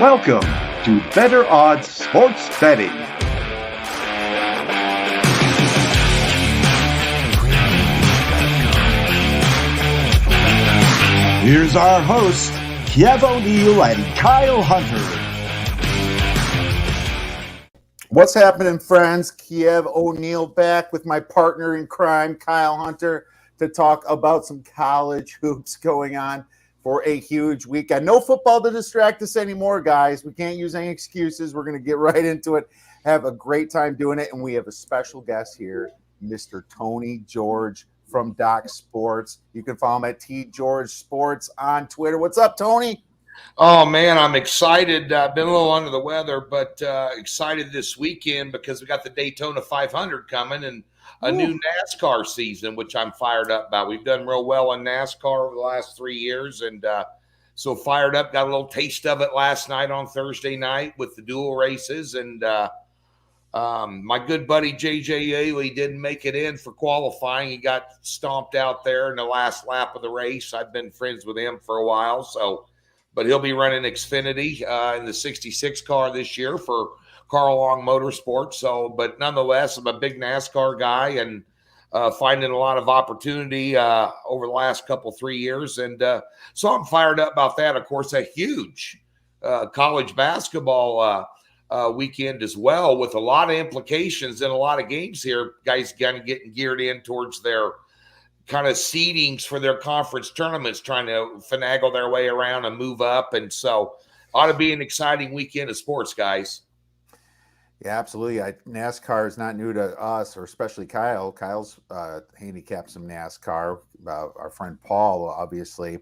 Welcome to Better Odds Sports Betting. Here's our hosts, Kev O'Neill and Kyle Hunter. What's happening, friends? Kev O'Neill back with my partner in crime, Kyle Hunter, to talk about some college hoops going on for a huge weekend. No football to distract us anymore, guys. We can't use any excuses. We're going to get right into it. Have a great time doing it. And we have a special guest here, Mr. Tony George from Doc Sports. You can follow him at T George Sports on Twitter. What's up, Tony? Oh, man, I'm excited. I've been a little under the weather, but excited this weekend because we got the Daytona 500 coming and a new NASCAR season, which I'm fired up about. We've done real well in NASCAR over the last 3 years, and so fired up. Got a little taste of it last night on Thursday night with the dual races, and my good buddy J.J. Yaley didn't make it in for qualifying. He got stomped out there in the last lap of the race. I've been friends with him for a while, but he'll be running Xfinity in the 66 car this year for Carl Long Motorsports. But nonetheless, I'm a big NASCAR guy and finding a lot of opportunity over the last 3 years. And so I'm fired up about that. Of course, a huge college basketball weekend as well, with a lot of implications and a lot of games here. Guys kind of getting geared in towards their kind of seedings for their conference tournaments, trying to finagle their way around and move up. And so ought to be an exciting weekend of sports, guys. Yeah, absolutely. NASCAR is not new to us, or especially Kyle. Kyle's handicapped some NASCAR. Our friend Paul, obviously,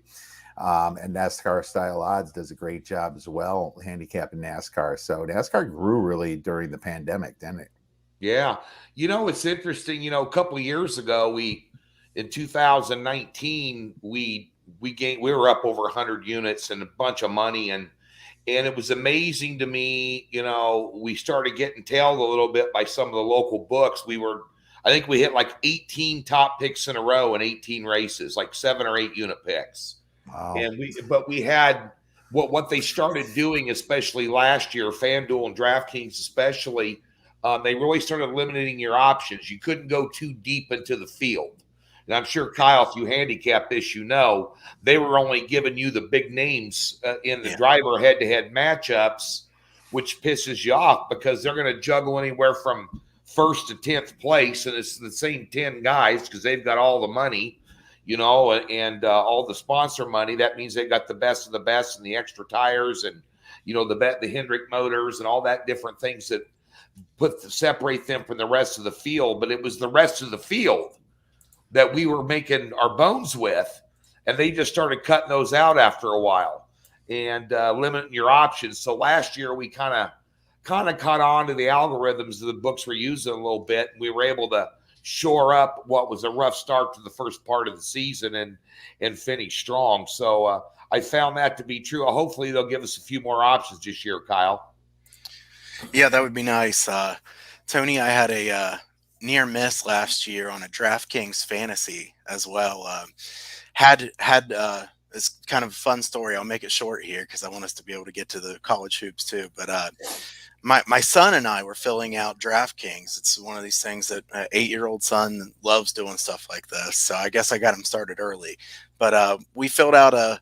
and NASCAR Style Odds does a great job as well, handicapping NASCAR. So NASCAR grew really during the pandemic, didn't it? Yeah. It's interesting. A couple of years ago, in 2019, we were up over 100 units and a bunch of money, and it was amazing to me. We started getting tailed a little bit by some of the local books. I think we hit like 18 top picks in a row in 18 races, like 7 or 8 unit picks. Wow. And we had what they started doing, especially last year, FanDuel and DraftKings especially, they really started limiting your options. You couldn't go too deep into the field. And I'm sure, Kyle, if you handicap this, they were only giving you the big names in the driver head-to-head matchups, which pisses you off because they're going to juggle anywhere from 1st to 10th place, and it's the same 10 guys because they've got all the money, and all the sponsor money. That means they've got the best of the best and the extra tires and, the Hendrick motors and all that different things that separate them from the rest of the field. But it was the rest of the field that we were making our bones with, and they just started cutting those out after a while and limiting your options. So last year we kind of caught on to the algorithms that the books were using a little bit, and we were able to shore up what was a rough start to the first part of the season and finish strong. So I found that to be true. Hopefully they'll give us a few more options this year, Kyle. Yeah, that would be nice. Tony, I had a near miss last year on a DraftKings fantasy as well. It's kind of a fun story. I'll make it short here because I want us to be able to get to the college hoops too. But my son and I were filling out DraftKings. It's one of these things that an 8-year-old son loves doing stuff like this. So I guess I got him started early. But we filled out a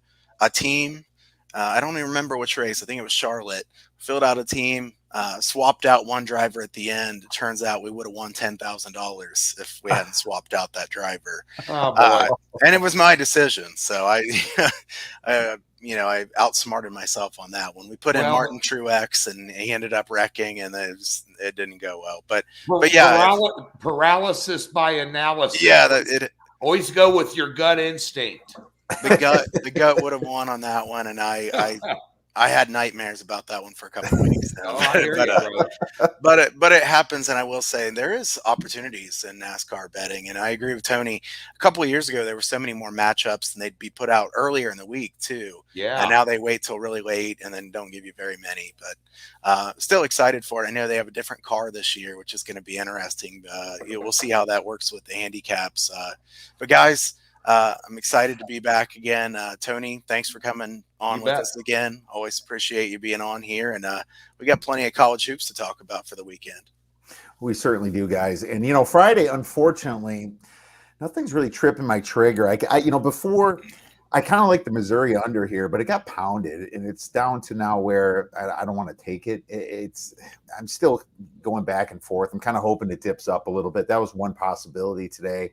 team. I don't even remember which race. I think it was Charlotte. Filled out a team. Swapped out one driver at the end. It turns out we would have won $10,000 if we hadn't swapped out that driver. Oh, boy. And it was my decision. So I outsmarted myself on that one. We put in Martin Truex, and he ended up wrecking, and it didn't go well. But yeah, paralysis by analysis. Yeah, always go with your gut instinct. The gut would have won on that one, and I had nightmares about that one for a couple of weeks now. But it happens, and I will say there is opportunities in NASCAR betting, and I agree with Tony. A couple of years ago, there were so many more matchups, and they'd be put out earlier in the week too. Yeah. And now they wait till really late and then don't give you very many. But still excited for it. I know they have a different car this year, which is going to be interesting. We'll see how that works with the handicaps. But guys, I'm excited to be back again. Tony, thanks for coming on You with bet. us again. Always appreciate you being on here. And we got plenty of college hoops to talk about for the weekend. We certainly do, guys. And, Friday, unfortunately, nothing's really tripping my trigger. Before I kind of like the Missouri under here, but it got pounded, and it's down to now where I don't want to take it. I'm still going back and forth. I'm kind of hoping it dips up a little bit. That was one possibility today.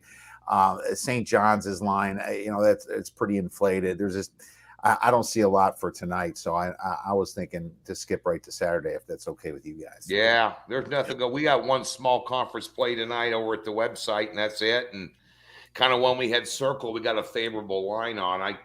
St. John's line, it's pretty inflated. There's just I don't see a lot for tonight, so I was thinking to skip right to Saturday if that's okay with you guys. Yeah, there's nothing. We got one small conference play tonight over at the website, and that's it. And kind of when we had circled, we got a favorable line on.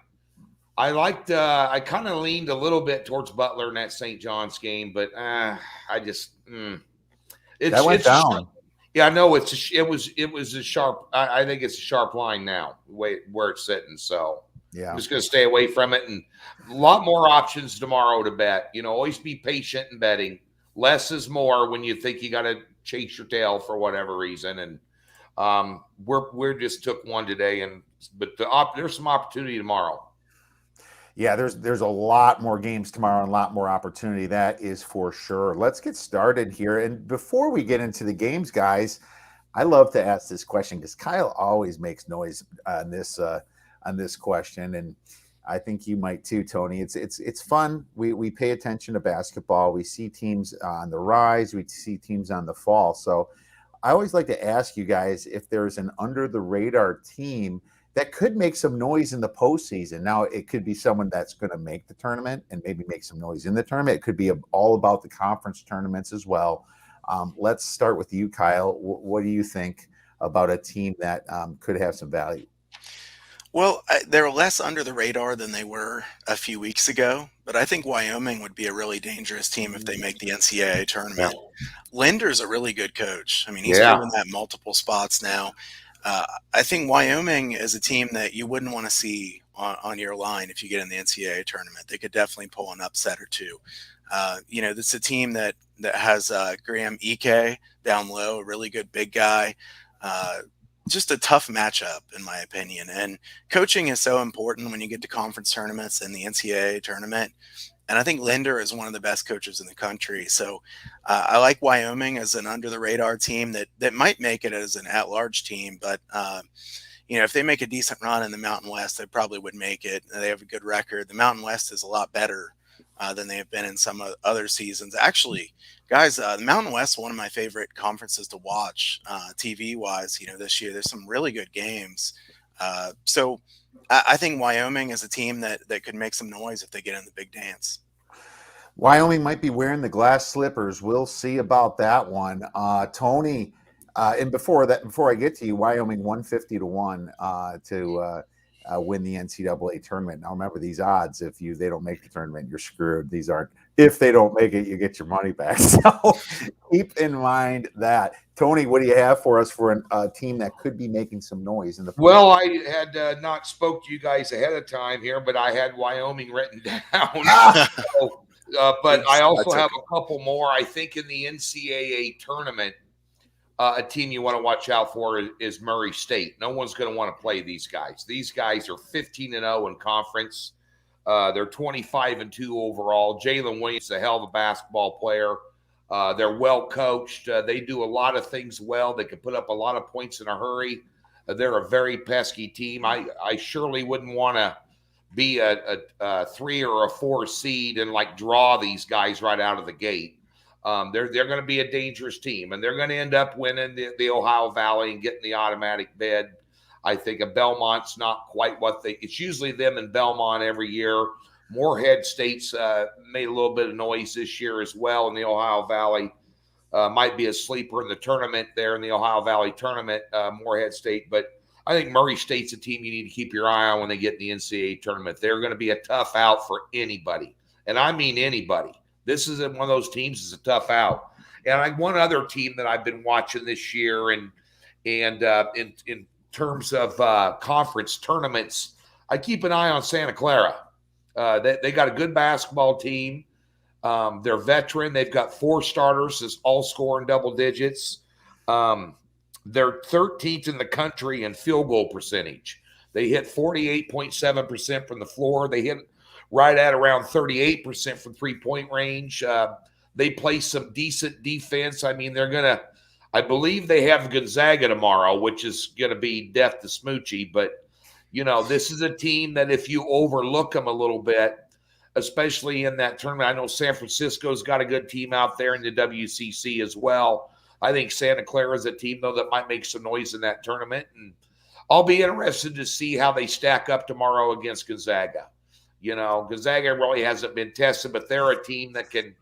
I liked. I kind of leaned a little bit towards Butler in that St. John's game, but I just that went down. Yeah, I know it was a sharp. I think it's a sharp line now, where it's sitting. So yeah, I'm just going to stay away from it, and a lot more options tomorrow to bet. Always be patient in betting. Less is more when you think you got to chase your tail for whatever reason. And we're just took one today, but there's some opportunity tomorrow. Yeah, there's a lot more games tomorrow and a lot more opportunity. That is for sure. Let's get started here. And before we get into the games, guys, I love to ask this question because Kyle always makes noise on this question, and I think you might too, Tony. It's fun. We pay attention to basketball. We see teams on the rise. We see teams on the fall. So I always like to ask you guys if there's an under the radar team that could make some noise in the postseason. Now, it could be someone that's going to make the tournament and maybe make some noise in the tournament. It could be all about the conference tournaments as well. Let's start with you, Kyle. What do you think about a team that could have some value? Well, they're less under the radar than they were a few weeks ago, but I think Wyoming would be a really dangerous team if they make the NCAA tournament. Yeah. Linder's a really good coach. I mean, he's proven that multiple spots now. I think Wyoming is a team that you wouldn't want to see on your line if you get in the NCAA tournament. They could definitely pull an upset or two. This is a team that has Graham Ike down low, a really good big guy. Just a tough matchup, in my opinion. And coaching is so important when you get to conference tournaments and the NCAA tournament. And I think Linder is one of the best coaches in the country. So I like Wyoming as an under-the-radar team that might make it as an at-large team. But, if they make a decent run in the Mountain West, they probably would make it. They have a good record. The Mountain West is a lot better than they have been in some other seasons. Actually, guys, the Mountain West is one of my favorite conferences to watch TV-wise. This year there's some really good games. So I think Wyoming is a team that could make some noise if they get in the big dance. Wyoming might be wearing the glass slippers. We'll see about that one. Tony, and before I get to you, Wyoming 150-1 to win the NCAA tournament. Now remember these odds: if they don't make the tournament, you're screwed. These aren't. If they don't make it, you get your money back. So keep in mind that. Tony, what do you have for us for a team that could be making some noise in the? Well, I had not spoke to you guys ahead of time here, but I had Wyoming written down. So, but I also have a couple more. I think in the NCAA tournament, a team you want to watch out for is Murray State. No one's going to want to play these guys. These guys are 15-0 in conference. They're 25-2 overall. Jalen Williams is a hell of a basketball player. They're well coached. They do a lot of things well. They can put up a lot of points in a hurry. They're a very pesky team. I surely wouldn't want to be a 3 or a 4 seed and draw these guys right out of the gate. They're going to be a dangerous team, and they're going to end up winning the Ohio Valley and getting the automatic bid. I think a Belmont's not quite it's usually them and Belmont every year. Morehead State's made a little bit of noise this year as well in the Ohio Valley. Might be a sleeper in the tournament there in the Ohio Valley tournament, Morehead State. But I think Murray State's a team you need to keep your eye on when they get in the NCAA tournament. They're going to be a tough out for anybody. And I mean anybody. This is one of those teams that's a tough out. And one other team that I've been watching this year and in terms of conference tournaments, I keep an eye on Santa Clara. They got a good basketball team. They're veteran. They've got 4 starters that's all scoring double digits. They're 13th in the country in field goal percentage. They hit 48.7% from the floor. They hit right at around 38% from three-point range. They play some decent defense. I mean, I believe they have Gonzaga tomorrow, which is going to be death to Smoochie. But, this is a team that if you overlook them a little bit, especially in that tournament, I know San Francisco's got a good team out there in the WCC as well. I think Santa Clara is a team, though, that might make some noise in that tournament. And I'll be interested to see how they stack up tomorrow against Gonzaga. Gonzaga really hasn't been tested, but they're a team that can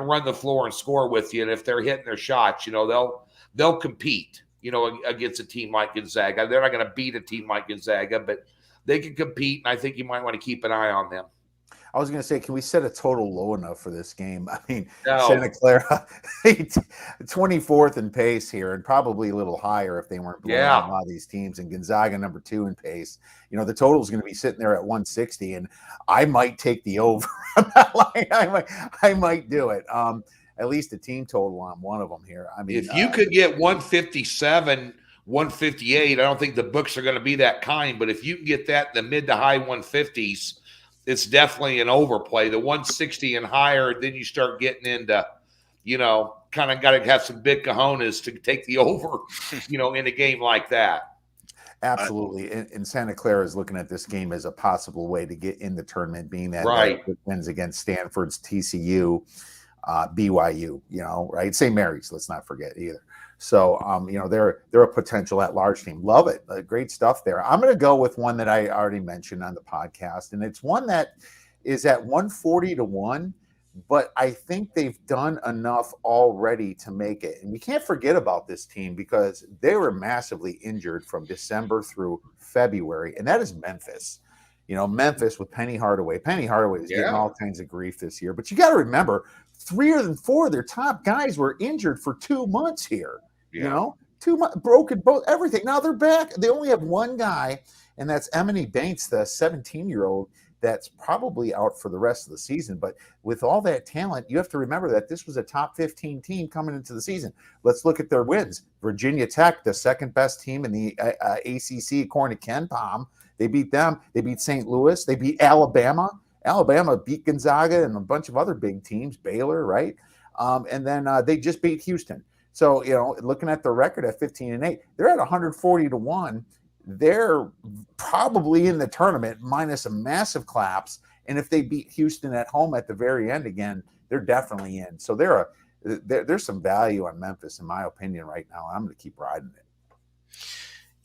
run the floor and score with you. And if they're hitting their shots, they'll compete, against a team like Gonzaga. They're not going to beat a team like Gonzaga, but they can compete. And I think you might want to keep an eye on them. I was going to say, can we set a total low enough for this game? I mean, No. Santa Clara, 24th in pace here, and probably a little higher if they weren't blowing out a lot of these teams. And Gonzaga, number 2 in pace. The total is going to be sitting there at 160, and I might take the over on that line. I might do it. At least a team total on one of them here. I mean, if you could get 157, 158, I don't think the books are going to be that kind, but if you can get that in the mid to high 150s, it's definitely an overplay. The 160 and higher, then you start getting into, kind of got to have some big cojones to take the over, in a game like that. Absolutely. And Santa Clara is looking at this game as a possible way to get in the tournament, being that it wins against Stanford's, TCU, BYU, right? St. Mary's, let's not forget either. So, they're a potential at-large team. Love it. Great stuff there. I'm going to go with one that I already mentioned on the podcast, and it's one that is at 140-1, but I think they've done enough already to make it. And we can't forget about this team because they were massively injured from December through February, and that is Memphis. Memphis with Penny Hardaway. Penny Hardaway is getting all kinds of grief this year, but you got to remember, 3 of 4 of their top guys were injured for 2 months here. 2 months, broken both, everything. Now they're back. They only have one guy, and that's Emily Bates, the 17-year-old, that's probably out for the rest of the season. But with all that talent, you have to remember that this was a top 15 team coming into the season. Let's look at their wins. Virginia Tech, the second best team in the ACC, according to Ken Pom. They beat them. They beat St. Louis. They beat Alabama. Alabama beat Gonzaga and a bunch of other big teams, Baylor, right? And then they just beat Houston. So, looking at the record at 15-8, they're at 140-1. They're probably in the tournament minus a massive collapse. And if they beat Houston at home at the very end again, they're definitely in. So there's some value on Memphis, in my opinion, right now. I'm going to keep riding it.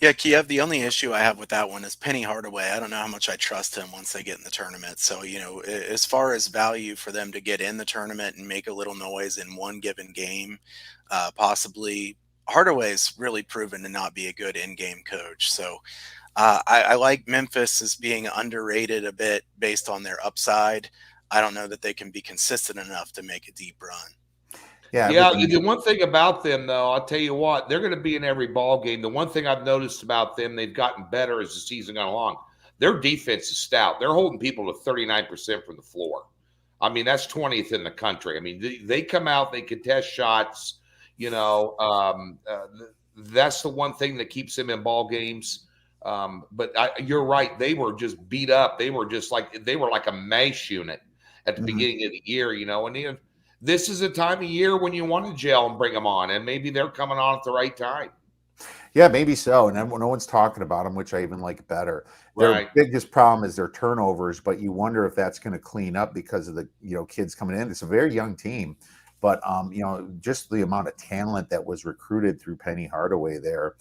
Yeah, Kiev, the only issue I have with that one is Penny Hardaway. I don't know how much I trust him once they get in the tournament. So, as far as value for them to get in the tournament and make a little noise in one given game, possibly Hardaway's really proven to not be a good in-game coach. So I like Memphis as being underrated a bit based on their upside. I don't know that they can be consistent enough to make a deep run. Yeah. The one thing about them, though, I'll tell you what, they're going to be in every ball game. The one thing I've noticed about them, they've gotten better as the season gone along. Their defense is stout. They're holding people to 39% from the floor. I mean, that's 20th in the country. I mean, they come out, they contest shots. That's the one thing that keeps them in ball games. But you're right. They were just beat up. They were like a mash unit at the beginning of the year, and this is a time of year when you want to gel and bring them on, and maybe they're coming on at the right time. Yeah, maybe so. And no one's talking about them, which I even like better. Their biggest problem is their turnovers, but you wonder if that's going to clean up because of the kids coming in. It's a very young team, but just the amount of talent that was recruited through Penny Hardaway there.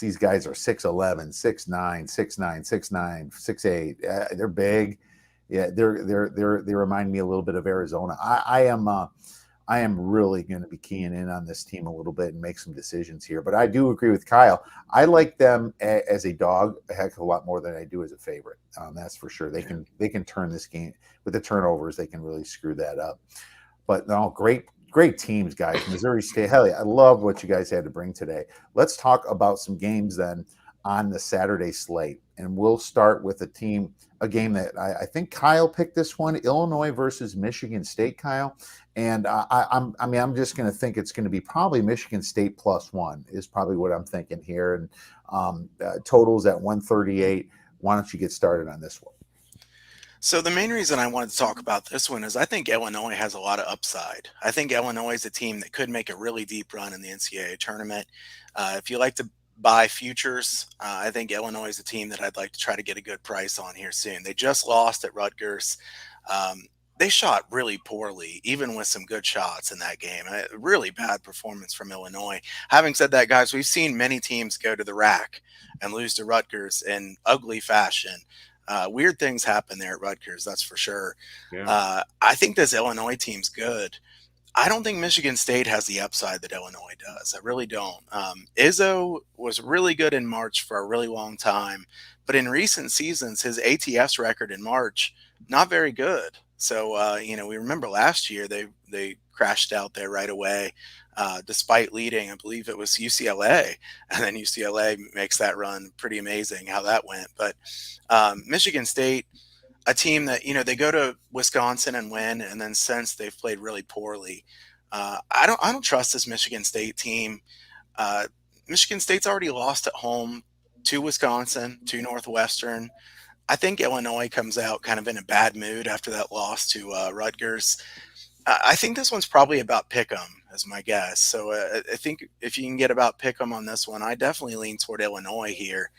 These guys are 6'11", 6'9", 6'9", 6'9", 6'8". They're big. Yeah, they remind me a little bit of Arizona. I am really going to be keying in on this team a little bit and make some decisions here. But I do agree with Kyle. I like them as a dog a heck of a lot more than I do as a favorite. That's for sure. They can turn this game with the turnovers. They can really screw that up. But no, great teams, guys. Missouri State. Hell yeah, I love what you guys had to bring today. Let's talk about some games then. on the Saturday slate. And we'll start with a game that I think Kyle picked this one, Illinois versus Michigan State, Kyle. And I'm just going to think it's going to be probably Michigan State +1 is probably what I'm thinking here. And totals at 138. Why don't you get started on this one? So the main reason I wanted to talk about this one is I think Illinois has a lot of upside. I think Illinois is a team that could make a really deep run in the NCAA tournament. If you like to buy futures, I think Illinois is a team that I'd like to try to get a good price on here soon. They just lost at Rutgers. They shot really poorly, even with some good shots in that game. A really bad performance from Illinois. Having said that, guys, we've seen many teams go to the rack and lose to Rutgers in ugly fashion. Weird things happen there at Rutgers, that's for sure. Yeah. I think this Illinois team's good. I don't think Michigan State has the upside that Illinois does. I really don't. Izzo was really good in March for a really long time, but in recent seasons, his ATS record in March, not very good. So, we remember last year they crashed out there right away, despite leading, I believe it was UCLA, and then UCLA makes that run. Pretty amazing how that went. But Michigan State, a team that, they go to Wisconsin and win, and then since they've played really poorly. I don't trust this Michigan State team. Michigan State's already lost at home to Wisconsin, to Northwestern. I think Illinois comes out kind of in a bad mood after that loss to Rutgers. I think this one's probably about pick'em, as my guess. So I think if you can get about pick'em on this one, I definitely lean toward Illinois here.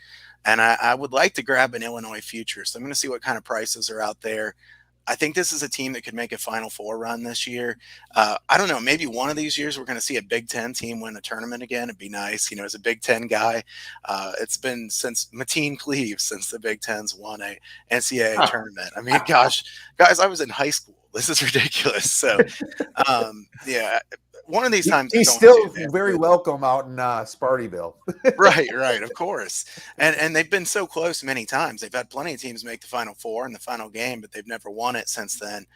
And I would like to grab an Illinois future. So I'm going to see what kind of prices are out there. I think this is a team that could make a Final Four run this year. I don't know, maybe one of these years we're going to see a Big Ten team win a tournament again. It'd be nice. As a Big Ten guy, it's been since Mateen Cleaves since the Big Ten's won a NCAA tournament. I mean, gosh, guys, I was in high school. This is ridiculous. So, yeah, one of these times he's still very welcome out in Spartyville. right, of course. And they've been so close many times. They've had plenty of teams make the Final Four in the final game, but they've never won it since then.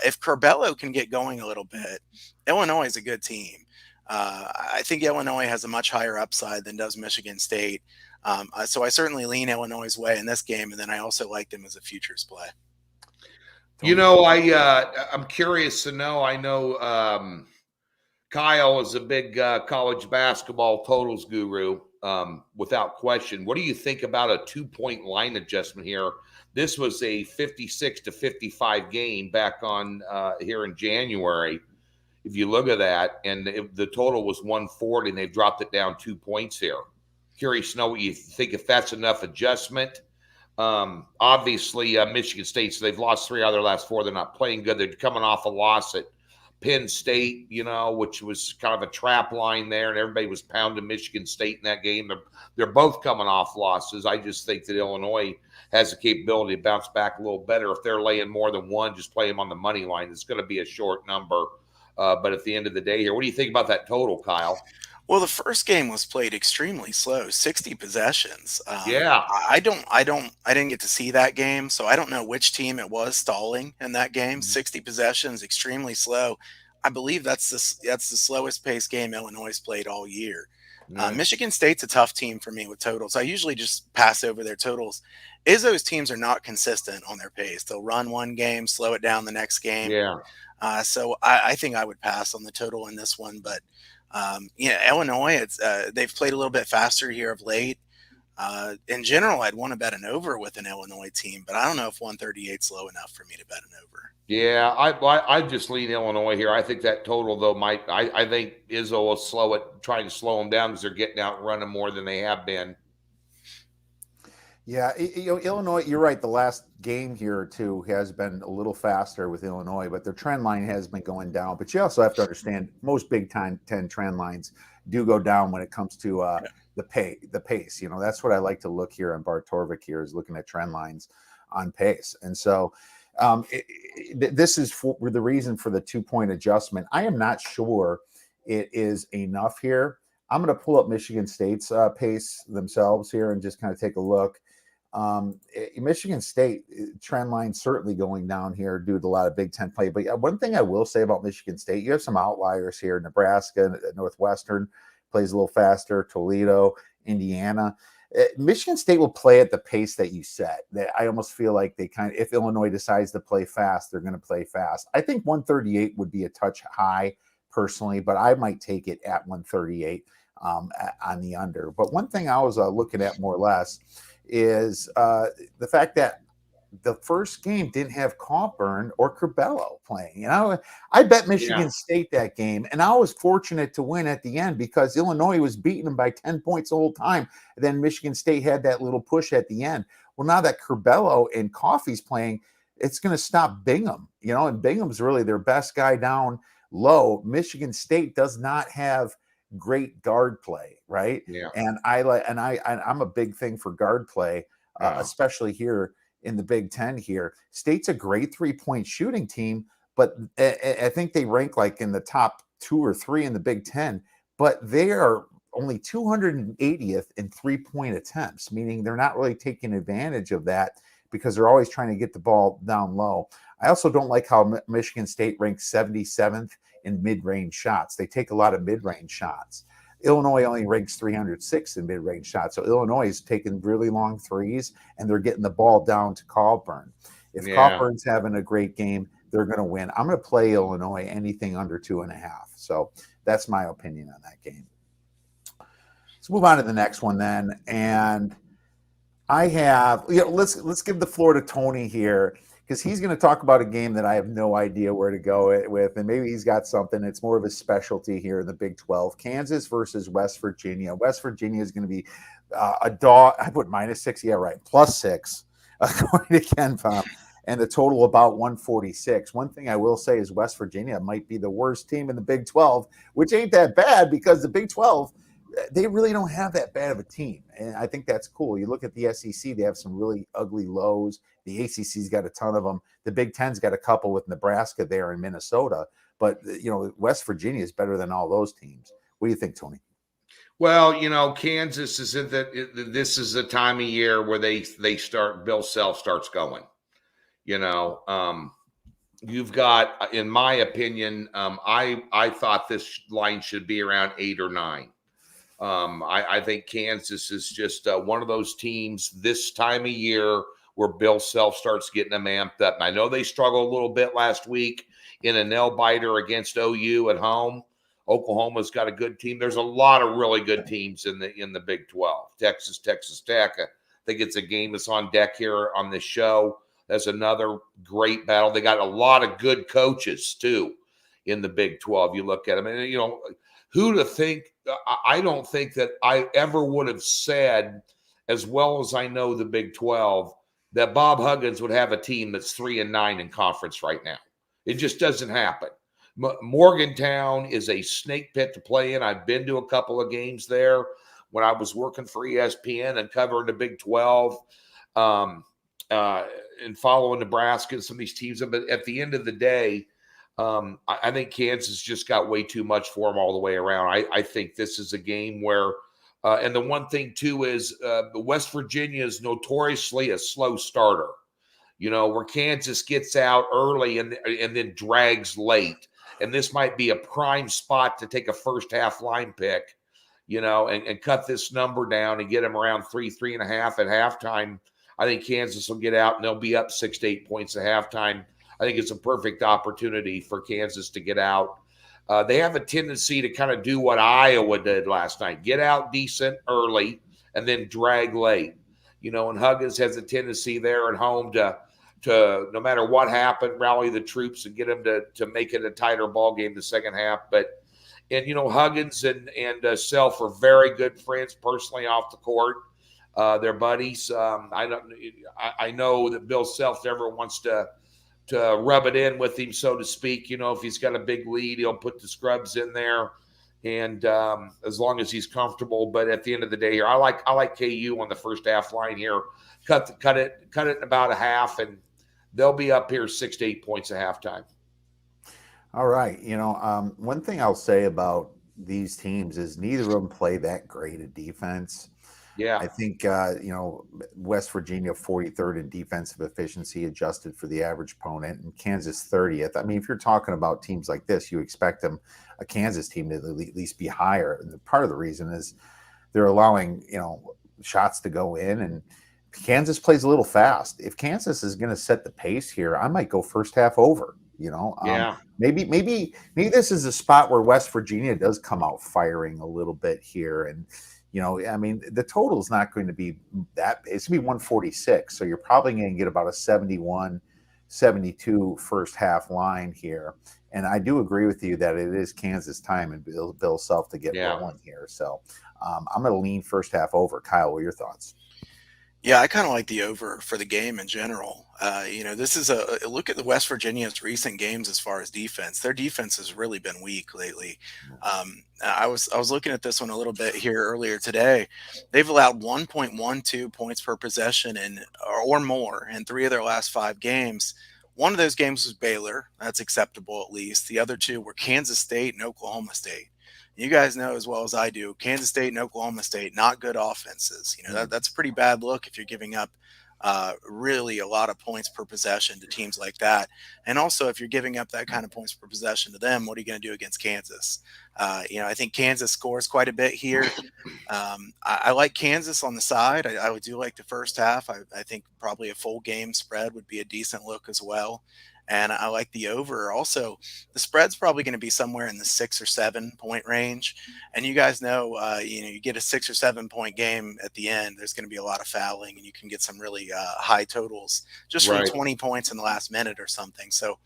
If Corbello can get going a little bit, Illinois is a good team. I think Illinois has a much higher upside than does Michigan State. So I certainly lean Illinois' way in this game, and then I also like them as a futures play. I'm curious to know. I know Kyle is a big college basketball totals guru, without question. What do you think about a 2-point line adjustment here? This was a 56-55 game back on here in January. If you look at that, and the total was 140, and they've dropped it down 2 points here. Curious to know what you think, if that's enough adjustment. Obviously, Michigan State, so they've lost 3 out of their last 4. They're not playing good. They're coming off a loss at Penn State, which was kind of a trap line there, and everybody was pounding Michigan State in that game. They're both coming off losses. I just think that Illinois has the capability to bounce back a little better. If they're laying more than one, just play them on the money line. It's going to be a short number. But at the end of the day here, what do you think about that total, Kyle? Well, the first game was played extremely slow, 60 possessions. Yeah. I didn't get to see that game, so I don't know which team it was stalling in that game. 60 possessions, extremely slow. I believe that's the slowest paced game Illinois played all year. Michigan State's a tough team for me with totals. I usually just pass over their totals. Izzo's teams are not consistent on their pace. They'll run one game, slow it down the next game. Yeah. So I think I would pass on the total in this one, but Illinois, they've played a little bit faster here of late. In general, I'd want to bet an over with an Illinois team, but I don't know if 138 is low enough for me to bet an over. Yeah, I just lean Illinois here. I think that total, though, I think Izzo will trying to slow them down because they're getting out and running more than they have been. Yeah, Illinois, you're right. The last game here or two has been a little faster with Illinois, but their trend line has been going down. But you also have to understand most Big Ten trend lines do go down when it comes to the pace. That's what I like to look here on Bart Torvik here, is looking at trend lines on pace. And so this is for the reason for the 2-point adjustment. I am not sure it is enough here. I'm going to pull up Michigan State's pace themselves here and just kind of take a look. Michigan State trend line certainly going down here due to a lot of Big Ten play. But one thing I will say about Michigan State, you have some outliers here. Nebraska, Northwestern plays a little faster. Toledo, Indiana. Michigan State will play at the pace that you set. I almost feel like they kind of, if Illinois decides to play fast, they're going to play fast. I think 138 would be a touch high personally, but I might take it at 138 on the under. But one thing I was looking at more or less is the fact that the first game didn't have Coburn or Curbelo playing. I bet Michigan State that game, and I was fortunate to win at the end because Illinois was beating them by 10 points the whole time. And then Michigan State had that little push at the end. Well, now that Curbelo and Coffey's playing, it's going to stop Bingham, and Bingham's really their best guy down low. Michigan State does not have great guard play, right? Yeah. And I'm a big thing for guard play, especially here in the Big Ten here. State's a great 3-point shooting team, but I think they rank like in the top 2 or 3 in the Big Ten, but they are only 280th in 3-point attempts, meaning they're not really taking advantage of that because they're always trying to get the ball down low. I also don't like how Michigan State ranks 77th in mid-range shots. They take a lot of mid-range shots. Illinois only ranks 306 in mid-range shots. So Illinois is taking really long threes, and they're getting the ball down to Coburn. If Coburn's having a great game, they're going to win. I'm going to play Illinois anything under 2.5. So that's my opinion on that game. Let's move on to the next one then. And I have, let's give the floor to Tony here, because he's going to talk about a game that I have no idea where to go with, and maybe he's got something. It's more of a specialty here in the Big 12. Kansas versus West Virginia. West Virginia is going to be a dog. I put -6. Yeah, right. +6 according to KenPom, and the total about 146. One thing I will say is West Virginia might be the worst team in the Big 12, which ain't that bad because the Big 12, they really don't have that bad of a team. And I think that's cool. You look at the SEC, they have some really ugly lows. The ACC's got a ton of them. The Big Ten's got a couple with Nebraska there and Minnesota. But, West Virginia is better than all those teams. What do you think, Tony? Well, Kansas is this is the time of year where they start, Bill Self starts going. You've got, in my opinion, I thought this line should be around 8 or 9. I think Kansas is just one of those teams this time of year where Bill Self starts getting them amped up. And I know they struggled a little bit last week in a nail-biter against OU at home. Oklahoma's got a good team. There's a lot of really good teams in the Big 12. Texas Tech. I think it's a game that's on deck here on this show. That's another great battle. They got a lot of good coaches, too, in the Big 12. You look at them, and, who to think – I don't think that I ever would have said, as well as I know the Big 12, that Bob Huggins would have a team that's 3-9 in conference right now. It just doesn't happen. Morgantown is a snake pit to play in. I've been to a couple of games there when I was working for ESPN and covering the Big 12 and following Nebraska and some of these teams. But at the end of the day, I think Kansas just got way too much for them all the way around. I think this is a game where and the one thing, too, is West Virginia is notoriously a slow starter, where Kansas gets out early and then drags late. And this might be a prime spot to take a first-half line pick, and cut this number down and get them around 3.5 at halftime. I think Kansas will get out, and they'll be up 6 to 8 points at halftime. I think it's a perfect opportunity for Kansas to get out. They have a tendency to kind of do what Iowa did last night, get out decent early and then drag late. And Huggins has a tendency there at home to no matter what happened, rally the troops and get them to make it a tighter ball game the second half. Huggins and Self are very good friends personally off the court. They're buddies. I know that Bill Self never wants to rub it in with him, so to speak. If he's got a big lead, he'll put the scrubs in there, and as long as he's comfortable. But at the end of the day, here, I like KU on the first half line here. Cut it in about a half, and they'll be up here 6 to 8 points at halftime. All right, one thing I'll say about these teams is neither of them play that great a defense. Yeah, I think, West Virginia 43rd in defensive efficiency adjusted for the average opponent, and Kansas 30th. I mean, if you're talking about teams like this, you expect a Kansas team to at least be higher. And part of the reason is they're allowing, shots to go in, and Kansas plays a little fast. If Kansas is going to set the pace here, I might go first half over. Maybe this is a spot where West Virginia does come out firing a little bit here, and the total is not going to be that. It's going to be 146, so you're probably going to get about a 71-72 first half line here. And I do agree with you that it is Kansas time and Bill Self to get rolling here. So I'm going to lean first half over. Kyle, what are your thoughts? Yeah, I kind of like the over for the game in general. This is a look at the West Virginia's recent games as far as defense. Their defense has really been weak lately. I was looking at this one a little bit here earlier today. They've allowed 1.12 points per possession or more in 3 of their last 5 games. One of those games was Baylor. That's acceptable at least. The other 2 were Kansas State and Oklahoma State. You guys know as well as I do, Kansas State and Oklahoma State, not good offenses. That's a pretty bad look if you're giving up really a lot of points per possession to teams like that. And also, if you're giving up that kind of points per possession to them, what are you going to do against Kansas? I think Kansas scores quite a bit here. I like Kansas on the side. I would do like the first half. I think probably a full game spread would be a decent look as well. And I like the over. Also, the spread's probably going to be somewhere in the 6 or 7 point range. And you guys know, you get a 6 or 7 point game at the end, there's going to be a lot of fouling, and you can get some really high totals just from 20 points in the last minute or something. So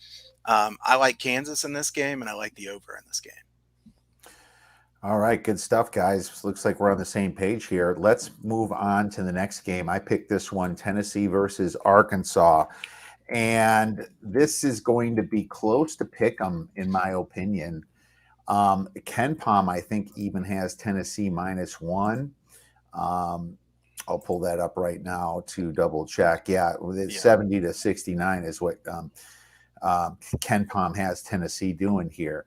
I like Kansas in this game, and I like the over in this game. All right, good stuff, guys. Looks like we're on the same page here. Let's move on to the next game. I picked this one, Tennessee versus Arkansas. And this is going to be close to pick 'em, in my opinion. Ken Palm, I think, even has Tennessee -1. I'll pull that up right now to double check. Yeah, 70-69 is what Ken Palm has Tennessee doing here.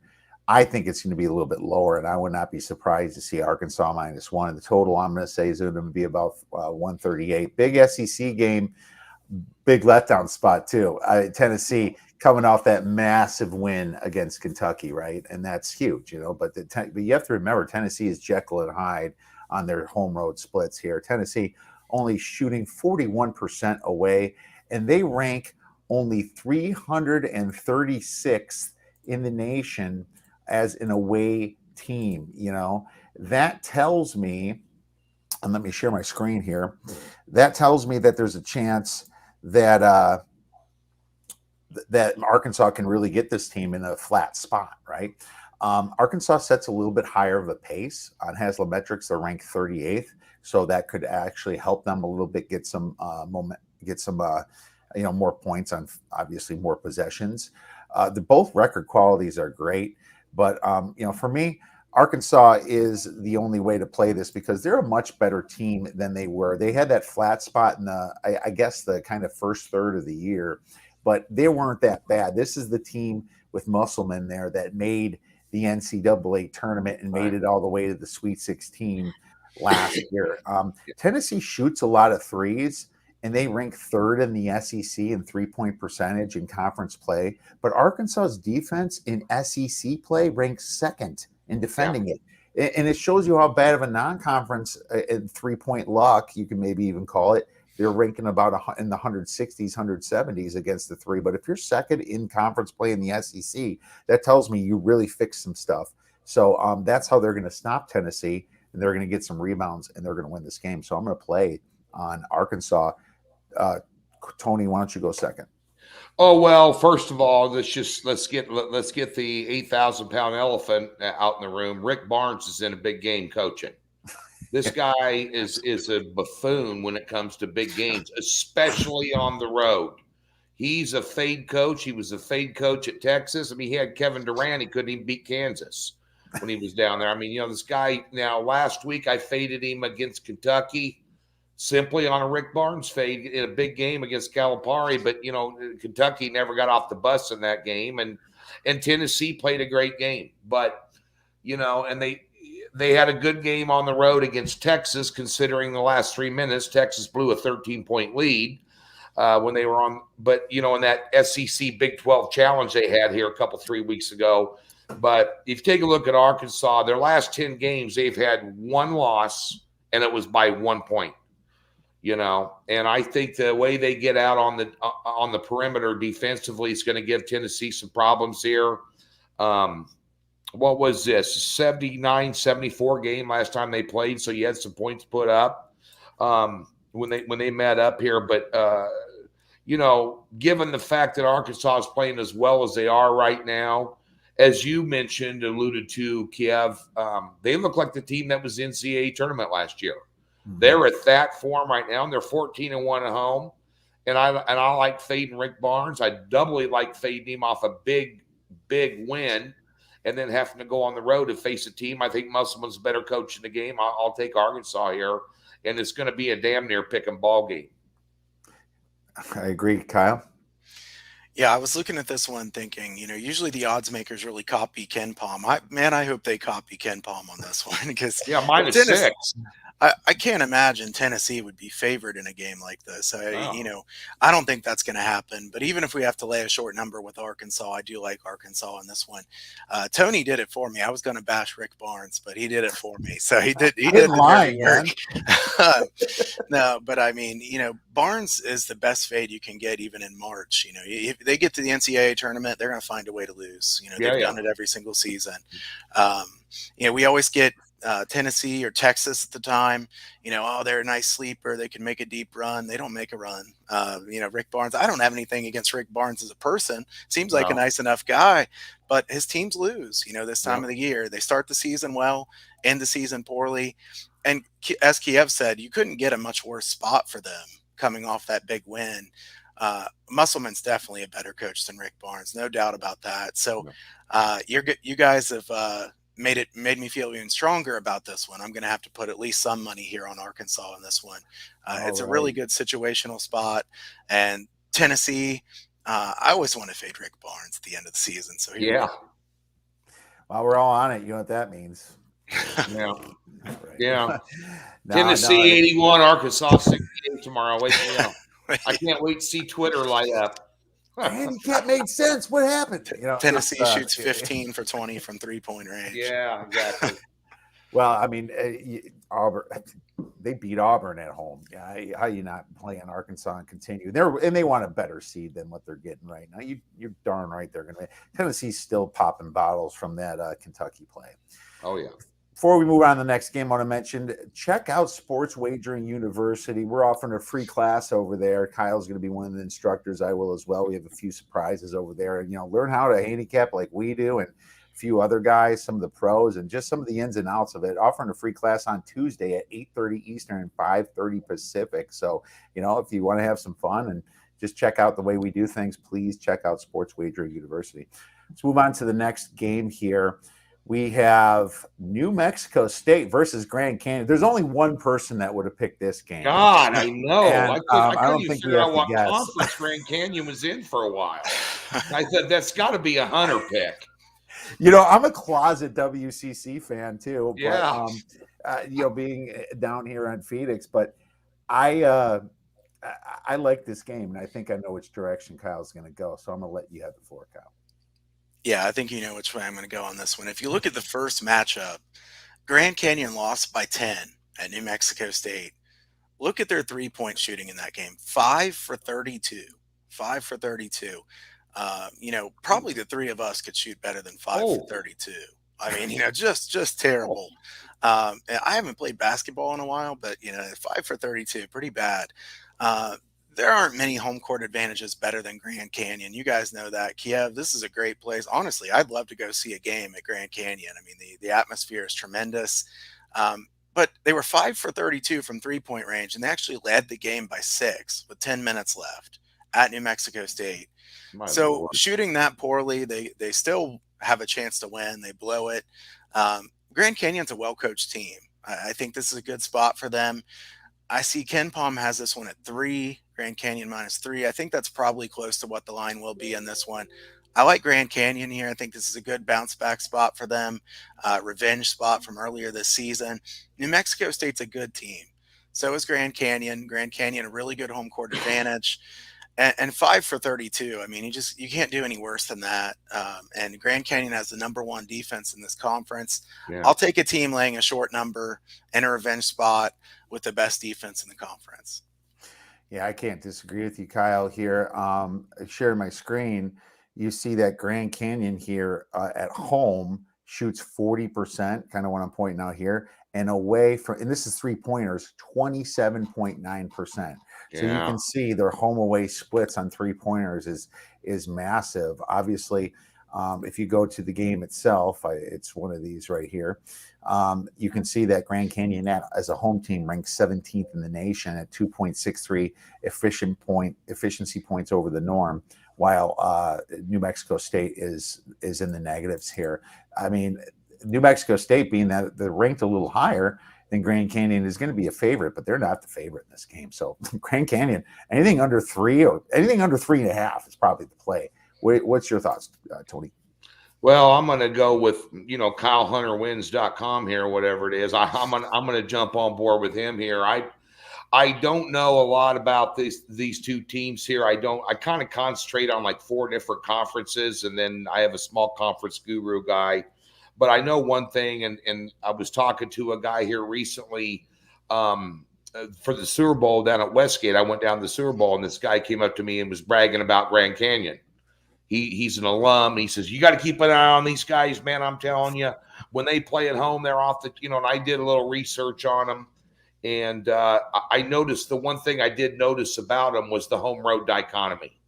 I think it's going to be a little bit lower, and I would not be surprised to see Arkansas -1. The total I'm going to say is going to be about 138. Big SEC game. Big letdown spot too. Tennessee coming off that massive win against Kentucky, right? And that's huge, But you have to remember, Tennessee is Jekyll and Hyde on their home road splits here. Tennessee only shooting 41% away, and they rank only 336th in the nation as an away team. That tells me, and let me share my screen here. That tells me that there's a chance that Arkansas can really get this team in a flat spot, right? Arkansas sets a little bit higher of a pace on Haslametrics. They're ranked 38th, so that could actually help them a little bit get some more points on obviously more possessions. Both record qualities are great, but for me, Arkansas is the only way to play this because they're a much better team than they were. They had that flat spot in the kind of first third of the year, but they weren't that bad. This is the team with Musselman there that made the NCAA tournament and made it all the way to the Sweet 16 last year. Tennessee shoots a lot of threes, and they rank 3rd in the SEC in 3-point percentage in conference play. But Arkansas's defense in SEC play ranks 2nd in defending it. And it shows you how bad of a non-conference 3-point luck, you can maybe even call it. They're ranking about in the 160s, 170s against the 3. But if you're 2nd in conference play in the SEC, that tells me you really fixed some stuff. So that's how they're going to stop Tennessee, and they're going to get some rebounds, and they're going to win this game. So I'm going to play on Arkansas. Tony, why don't you go second? Oh, well, first of all, let's get the 8,000-pound elephant out in the room. Rick Barnes is in a big game coaching. This guy is a buffoon when it comes to big games, especially on the road. He's a fade coach. He was a fade coach at Texas. I mean, he had Kevin Durant. He couldn't even beat Kansas when he was down there. I mean, this guy, now last week I faded him against Kentucky simply on a Rick Barnes fade in a big game against Calipari. But, Kentucky never got off the bus in that game. And Tennessee played a great game. But, and they had a good game on the road against Texas, considering the last 3 minutes, Texas blew a 13-point lead when they were on. But, in that SEC Big 12 challenge they had here 3 weeks ago. But if you take a look at Arkansas, their last 10 games, they've had 1 loss and it was by 1 point. And I think the way they get out on the perimeter defensively is going to give Tennessee some problems here. What was this 79-74 game last time they played? So you had some points put up when they met up here, but given the fact that Arkansas is playing as well as they are right now, as you alluded to, Kiev, they look like the team that was in NCAA tournament last year. Mm-hmm. They're at that form right now, and they're 14-1 at home. And I like fading Rick Barnes. I doubly like fading him off a big win, and then having to go on the road to face a team. I think Musselman's a better coach in the game. I'll take Arkansas here, and it's going to be a damn near pick 'em ball game. I agree, Kyle. Yeah, I was looking at this one thinking, usually the odds makers really copy Ken Palm. I hope they copy Ken Palm on this one because -6. I can't imagine Tennessee would be favored in a game like this. I don't think that's going to happen. But even if we have to lay a short number with Arkansas, I do like Arkansas in this one. Tony did it for me. I was going to bash Rick Barnes, but he did it for me. So he did the dirty work. No, but I mean, Barnes is the best fade you can get even in March. If they get to the NCAA tournament, they're going to find a way to lose. They've done it every single season. We always get Tennessee or Texas at the time, they're a nice sleeper. They can make a deep run. They don't make a run. Rick Barnes, I don't have anything against Rick Barnes as a person. Seems like a nice enough guy, but his teams lose, this time of the year. They start the season well, end the season poorly. And as Kiev said, you couldn't get a much worse spot for them coming off that big win. Musselman's definitely a better coach than Rick Barnes, no doubt about that. So you guys have made me feel even stronger about this one. I'm going to have to put at least some money here on Arkansas in this one. It's a really good situational spot. And Tennessee, I always want to fade Rick Barnes at the end of the season. So Well, we're all on it. You know what that means. Yeah. Yeah. Tennessee 81, Arkansas 68 tomorrow. Wait, I can't wait to see Twitter light up. Handicap made sense. What happened? Tennessee shoots 15 for 20 from 3-point range. Yeah, exactly. Well, I mean, Auburn, they beat Auburn at home. Yeah, how you not playing Arkansas and continue? They want a better seed than what they're getting right now. You're darn right they're going to. Tennessee's still popping bottles from that Kentucky play. Oh yeah. Before we move on to the next game, I want to mention, check out Sports Wagering University. We're offering a free class over there. Kyle's going to be one of the instructors. I will as well. We have a few surprises over there. And, learn how to handicap like we do and a few other guys, some of the pros, and just some of the ins and outs of it. Offering a free class on Tuesday at 8:30 Eastern and 5:30 Pacific. So, if you want to have some fun and just check out the way we do things, please check out Sports Wagering University. Let's move on to the next game here. We have New Mexico State versus Grand Canyon. There's only one person that would have picked this game. God, I know. And, I don't couldn't think figure out what conference Grand Canyon was in for a while. I said, that's got to be a Hunter pick. I'm a closet WCC fan too. Yeah. But, being down here on Phoenix, but I like this game, and I think I know which direction Kyle's going to go. So I'm going to let you have the floor, Kyle. Yeah, I think you know which way I'm going to go on this one. If you look at the first matchup, Grand Canyon lost by 10 at New Mexico State. Look at their 3-point shooting in that game. 5 for 32. 5 for 32. Probably the three of us could shoot better than 5 for 32. I mean, just terrible. I haven't played basketball in a while, but 5 for 32, pretty bad. There aren't many home court advantages better than Grand Canyon. You guys know that. Kiev, this is a great place. Honestly, I'd love to go see a game at Grand Canyon. I mean, the atmosphere is tremendous. But they were 5 for 32 from 3-point range, and they actually led the game by 6 with 10 minutes left at New Mexico State. So shooting that poorly, they still have a chance to win. They blow it. Grand Canyon's a well-coached team. I think this is a good spot for them. I see Ken Palm has this one at 3, Grand Canyon -3. I think that's probably close to what the line will be in this one. I like Grand Canyon here. I think this is a good bounce back spot for them. Revenge spot from earlier this season. New Mexico State's a good team. So is Grand Canyon. Grand Canyon, a really good home court advantage. and 5 for 32. I mean, you can't do any worse than that. And Grand Canyon has the #1 defense in this conference. Yeah. I'll take a team laying a short number in a revenge spot with the best defense in the conference. Yeah, I can't disagree with you, Kyle. Here, sharing my screen, you see that Grand Canyon here at home shoots 40%, kind of what I'm pointing out here, and away from, and this is 3-pointers, 27.9%. So you can see their home away splits on 3-pointers is massive. Obviously, if you go to the game itself, it's one of these right here. You can see that Grand Canyon as a home team ranks 17th in the nation at 2.63 efficiency points over the norm, while New Mexico State is in the negatives here. I mean, New Mexico State, being that they're ranked a little higher than Grand Canyon, is going to be a favorite, but they're not the favorite in this game. So Grand Canyon, anything under 3 or anything under 3.5 is probably the play. What's your thoughts, Tony? Well, I'm going to go with, KyleHunterWins.com here, whatever it is. I'm going to jump on board with him here. I don't know a lot about these two teams here. I kind of concentrate on like 4 different conferences, and then I have a small conference guru guy. But I know one thing, and I was talking to a guy here recently for the Super Bowl down at Westgate. I went down to the Super Bowl, and this guy came up to me and was bragging about Grand Canyon. He's an alum. He says, you got to keep an eye on these guys, man. I'm telling you, when they play at home, they're off the, and I did a little research on them. And I noticed the one thing I did notice about them was the home road dichotomy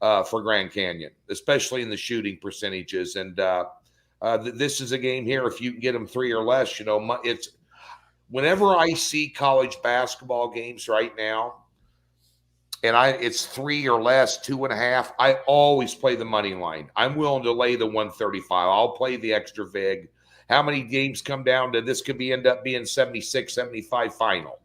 for Grand Canyon, especially in the shooting percentages. And this is a game here. If you can get them 3 or less, it's whenever I see college basketball games right now, and it's 3 or less, 2.5, I always play the money line. I'm willing to lay the 135. I'll play the extra vig. How many games come down to this could end up being 76, 75 final,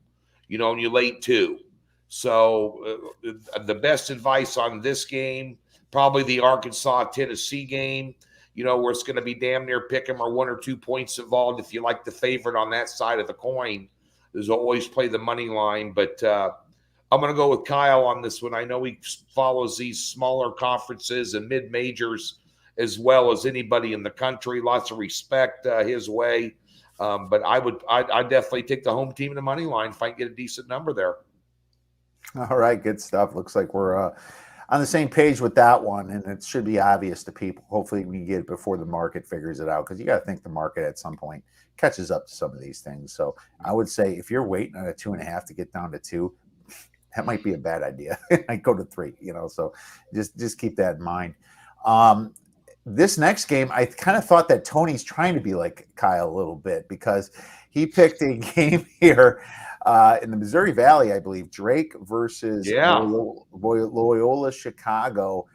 and you lay 2. So the best advice on this game, probably the Arkansas-Tennessee game, where it's going to be damn near pick 'em or 1 or 2 points involved. If you like the favorite on that side of the coin, is always play the money line. But I'm going to go with Kyle on this one. I know he follows these smaller conferences and mid-majors as well as anybody in the country. Lots of respect his way. But I'd definitely take the home team in the money line if I can get a decent number there. All right, good stuff. Looks like we're on the same page with that one, and it should be obvious to people. Hopefully we can get it before the market figures it out, because you got to think the market at some point catches up to some of these things. So I would say if you're waiting on a 2.5 to get down to 2, that might be a bad idea. I'd go to 3, so just keep that in mind. This next game, I kind of thought that Tony's trying to be like Kyle a little bit, because he picked a game here in the Missouri Valley, I believe, Drake versus Loyola Chicago.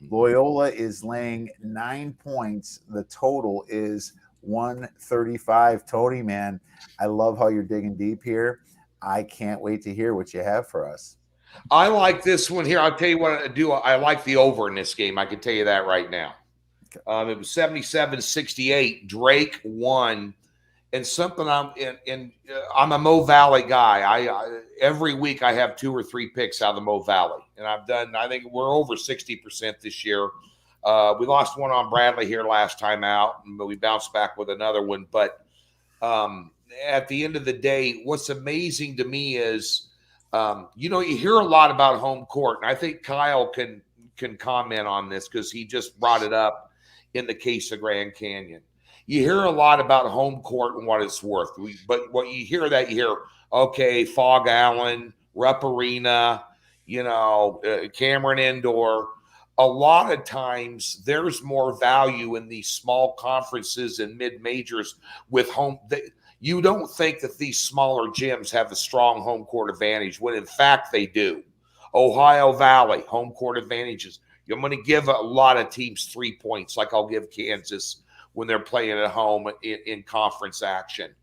Loyola is laying 9 points. The total is 135. Tony, man, I love how you're digging deep here. I can't wait to hear what you have for us. I like this one here. I'll tell you what I do. I like the over in this game. I can tell you that right now. Okay. It was 77-68. Drake won. And something I'm a Mo Valley guy. I every week I have 2 or 3 picks out of the Mo Valley. And I think we're over 60% this year. We lost one on Bradley here last time out, but we bounced back with another one. But at the end of the day, what's amazing to me is, you hear a lot about home court, and I think Kyle can comment on this because he just brought it up in the case of Grand Canyon. You hear a lot about home court and what it's worth, but what you hear, okay, Fog Allen, Rupp Arena, Cameron Indoor. A lot of times there's more value in these small conferences and mid-majors with home. You don't think that these smaller gyms have the strong home court advantage, when in fact they do. Ohio Valley, home court advantages. I'm going to give a lot of teams 3 points, like I'll give Kansas when they're playing at home in conference action.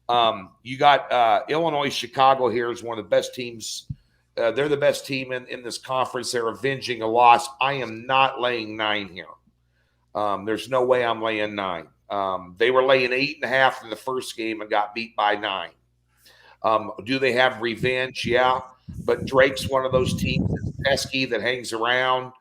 You got Illinois Chicago here is one of the best teams. They're the best team in this conference. They're avenging a loss. I am not laying 9 here. There's no way I'm laying 9. They were laying 8.5 in the first game and got beat by 9. Do they have revenge? Yeah. But Drake's one of those teams that's pesky that hangs around.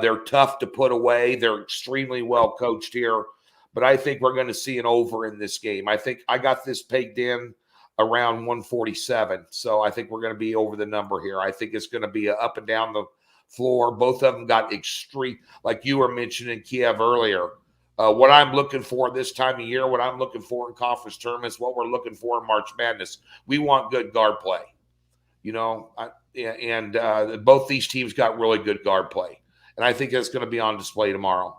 They're tough to put away. They're extremely well coached here. But I think we're going to see an over in this game. I think I got this pegged in around 147. So I think we're going to be over the number here. I think it's going to be a up and down the floor. Both of them got extreme, like you were mentioning Kiev earlier. What I'm looking for this time of year, what I'm looking for in conference tournaments, what we're looking for in March Madness, we want good guard play. Both these teams got really good guard play. And I think that's going to be on display tomorrow.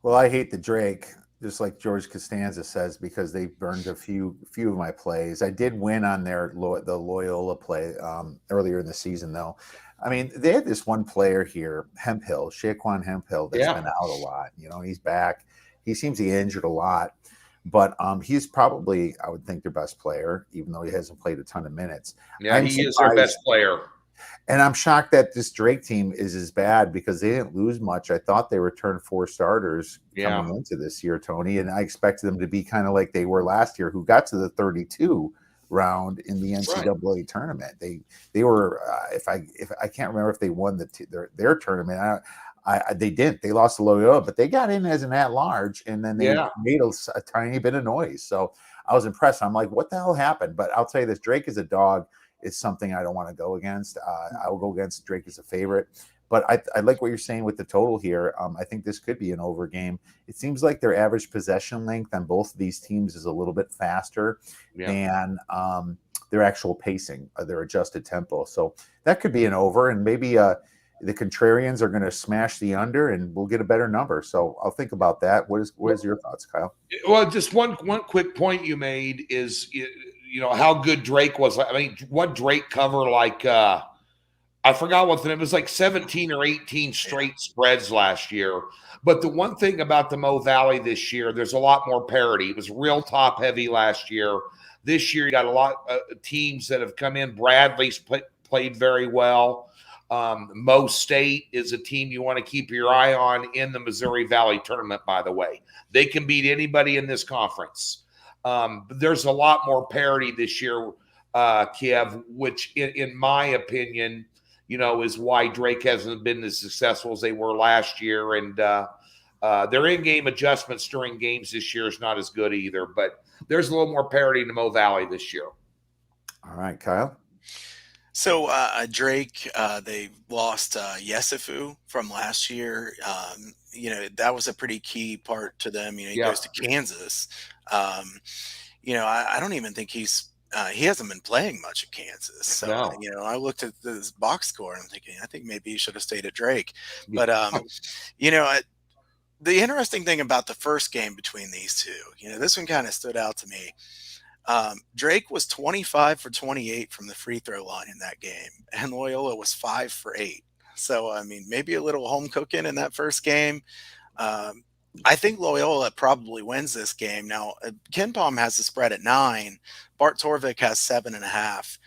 Well, I hate the Drake, just like George Costanza says, because they burned a few of my plays. I did win on the Loyola play earlier in the season, though. I mean, they had this one player here, Shaquan Hemphill, that's been out a lot. He's back. He seems to get injured a lot, but he's probably, I would think, their best player, even though he hasn't played a ton of minutes. Yeah, he is their best player. And I'm shocked that this Drake team is as bad because they didn't lose much. I thought they returned 4 starters coming into this year, Tony, and I expected them to be kind of like they were last year, who got to the 32 round in the NCAA tournament. They were if I can't remember if they won their tournament. They didn't. They lost to Loyola, but they got in as an at-large, and then they made a tiny bit of noise. So I was impressed. I'm like, what the hell happened? But I'll tell you this: Drake is a dog. Is something I don't want to go against. I will go against Drake as a favorite. But I like what you're saying with the total here. I think this could be an over game. It seems like their average possession length on both of these teams is a little bit faster than their actual pacing, their adjusted tempo. So that could be an over, and maybe the contrarians are going to smash the under, and we'll get a better number. So I'll think about that. What is your thoughts, Kyle? Well, just one quick point you made is how good Drake was. I mean, what Drake cover like I forgot what it was, like 17 or 18 straight spreads last year. But the one thing about the Mo Valley this year, there's a lot more parity. It was real top heavy last year. This year, you got a lot of teams that have come in. Bradley's played very well. Mo State is a team you want to keep your eye on in the Missouri Valley tournament, by the way. They can beat anybody in this conference. But there's a lot more parity this year, Kiev, which in my opinion, is why Drake hasn't been as successful as they were last year. And their in-game adjustments during games this year is not as good either. But there's a little more parity in the Mo Valley this year. All right, Kyle. So Drake, they lost Yesufu from last year. That was a pretty key part to them. He goes to Kansas. I don't even think he hasn't been playing much at Kansas. So, I looked at this box score and I'm thinking, I think maybe he should have stayed at Drake. But, the interesting thing about the first game between these two, this one kind of stood out to me. Drake was 25 for 28 from the free throw line in that game, and Loyola was 5 for 8. So, I mean, maybe a little home cooking in that first game. I think Loyola probably wins this game. Now, Ken Palm has the spread at 9. Bart Torvik has 7.5.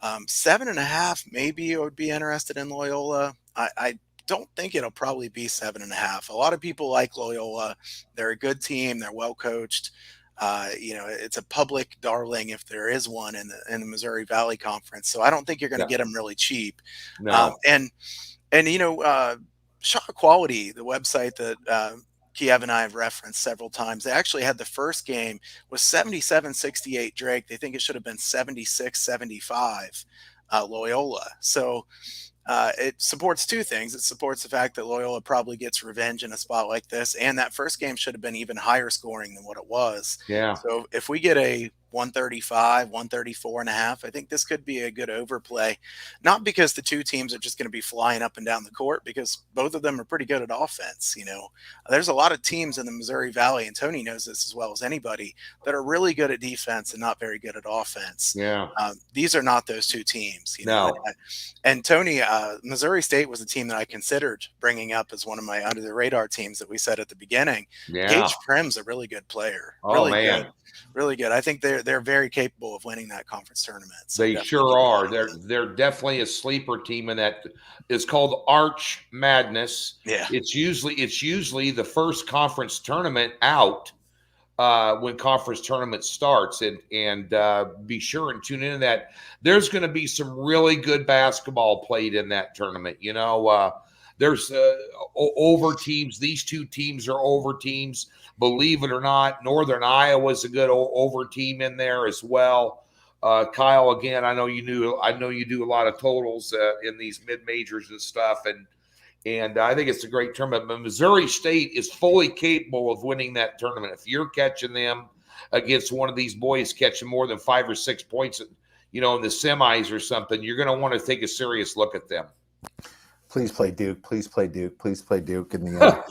7.5, maybe I would be interested in Loyola. I don't think it'll probably be 7.5. A lot of people like Loyola. They're a good team. They're well coached. It's a public darling if there is one in the Missouri Valley Conference. So I don't think you're going to get them really cheap. No. Shot Quality, the website that Kiev and I have referenced several times, they actually had the first game was 77-68 Drake. They think it should have been 76-75 Loyola. So it supports two things. It supports the fact that Loyola probably gets revenge in a spot like this, and that first game should have been even higher scoring than what it was. Yeah. So if we get a 135, 134.5, I think this could be a good overplay. Not because the two teams are just going to be flying up and down the court, because both of them are pretty good at offense. There's a lot of teams in the Missouri Valley, and Tony knows this as well as anybody, that are really good at defense and not very good at offense. Yeah. These are not those two teams. No. And Tony, Missouri State was a team that I considered bringing up as one of my under the radar teams that we said at the beginning. Yeah. Gage Prim's a really good player. Oh, really man. good. Really good. I think they're very capable of winning that conference tournament. So they sure are. They're definitely a sleeper team, and that is called Arch Madness. Yeah. It's usually the first conference tournament out when conference tournament starts, and be sure and tune into that. There's going to be some really good basketball played in that tournament. There's over teams. These two teams are over teams. Believe it or not, Northern Iowa's a good over team in there as well. Kyle, again, I know you do a lot of totals in these mid majors and stuff, and I think it's a great tournament. But Missouri State is fully capable of winning that tournament. If you're catching them against one of these boys catching more than 5 or 6 points, in the semis or something, you're going to want to take a serious look at them. Please play Duke. Please play Duke. Please play Duke in the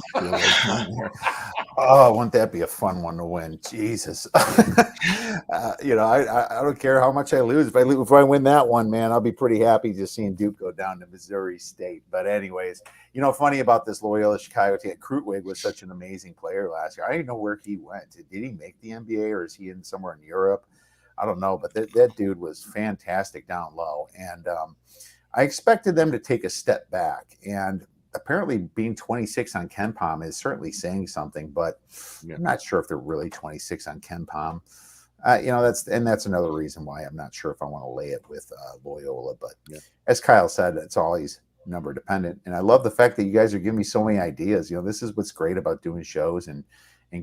Oh, wouldn't that be a fun one to win? Jesus. I don't care how much I lose. If I win that one, man, I'll be pretty happy just seeing Duke go down to Missouri State. But anyways, funny about this Loyola Chicago team, Krutwig was such an amazing player last year. I didn't know where he went. Did he make the NBA, or is he in somewhere in Europe? I don't know, but that dude was fantastic down low. And I expected them to take a step back, and apparently being 26 on KenPom is certainly saying something, but I'm not sure if they're really 26 on KenPom. That's another reason why I'm not sure if I want to lay it with Loyola. But as Kyle said, it's always number dependent. And I love the fact that you guys are giving me so many ideas. This is what's great about doing shows and